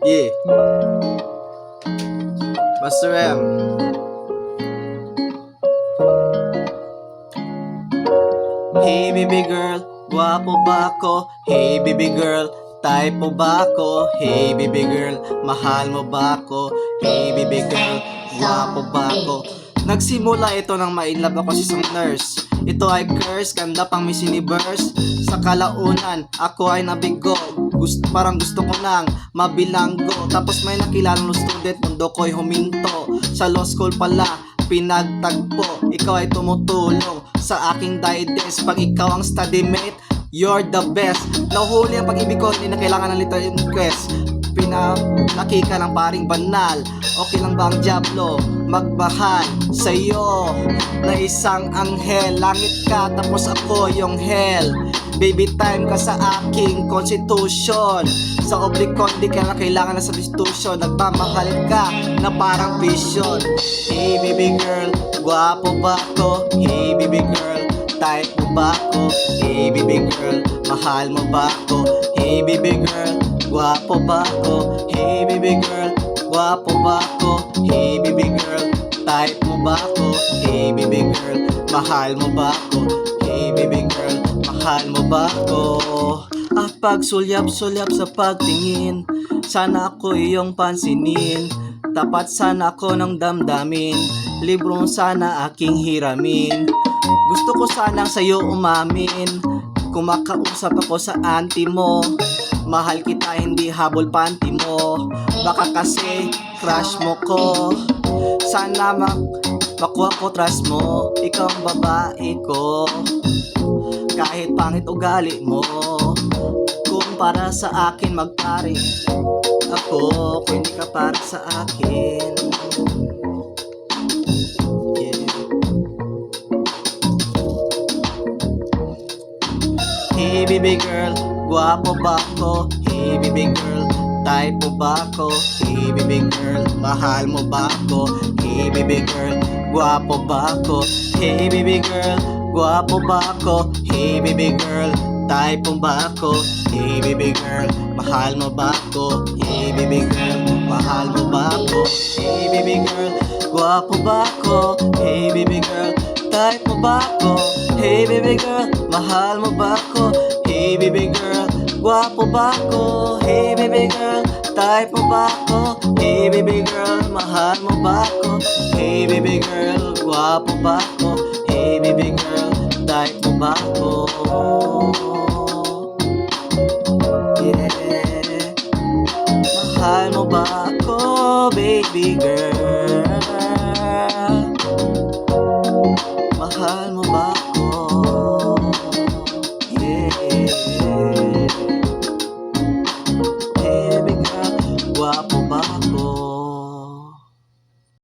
Yeah, Master M. Hey baby girl, gwapo ba ako? Hey baby girl, type mo ba ako? Hey baby girl, mahal mo ba ako? Hey baby girl, gwapo ba ako? Nagsimula ito nang ma-inlove ako sa isang nurse. Ito ay curse, ganda pang Miss Universe. Sa kalaunan, ako ay nabigo. Parang gusto ko nang mabilanggo. Tapos may nakilalang student, mundo ko'y huminto. Sa law school pala, pinagtagpo. Ikaw ay tumutulong sa aking dides. Pag ikaw ang study mate, you're the best. Nahuhuli ang pag-ibig ko, hindi na kailangan ng little request. Pinalaki ka ng paring banal. Okay lang ba ang Diablo magmahal sa'yo na isang anghel? Langit ka tapos ako yung hell. Baby time ka sa aking constitution. Sa oblikon di ka na kailangan ng substitution. Nagmamahal ka na parang vision. Hey baby girl, gwapo ba ako? Hey baby girl, type mo ba ako? Hey baby girl, mahal mo ba ako? Hey baby girl, gwapo ba ako? Hey baby girl, gwapo ba ako? Hey baby girl, type mo ba ako? Hey baby girl, mahal mo ba ako? Hey baby girl, mahal mo ba ako? Pag sulyap-sulyap sa pagtingin, sana ako iyong pansinin. Tapat sana ako ng damdamin, librong sana aking hiramin. Gusto ko sanang sa'yo umamin, kumakausap ako sa auntie mo. Mahal kita, hindi habol panty mo. Baka kasi crush mo ko. Sana makuha ko trust mo. Ikaw ang babae ko. Kahit pangit ugali mo, kung para sa akin magpare ako, kung hindi ka para sa akin. Yeah. Hey baby girl, gwapo ba ako? Hey baby girl, type mo ba ako? Hey baby girl, mahal mo ba ako? Hey baby girl, gwapo ba ako? Hey baby girl, gwapo ba ako? Hey baby girl, type mo ba ako? Hey baby girl, mahal mo ba ako? Hey baby girl, mahal mo ba ako? Hey baby girl, gwapo ba ako? Hey baby girl, type mo ba ako? Hey baby girl, mahal mo ba ako? Hey baby girl, gwapo ba ako? Hey baby girl, type mo ba ako? Hey baby girl, mahal mo ba ako? Hey baby girl, gwapo ba ako? Hey baby girl, type mo ba ako? Yeah. Mahal mo ba ako, baby girl?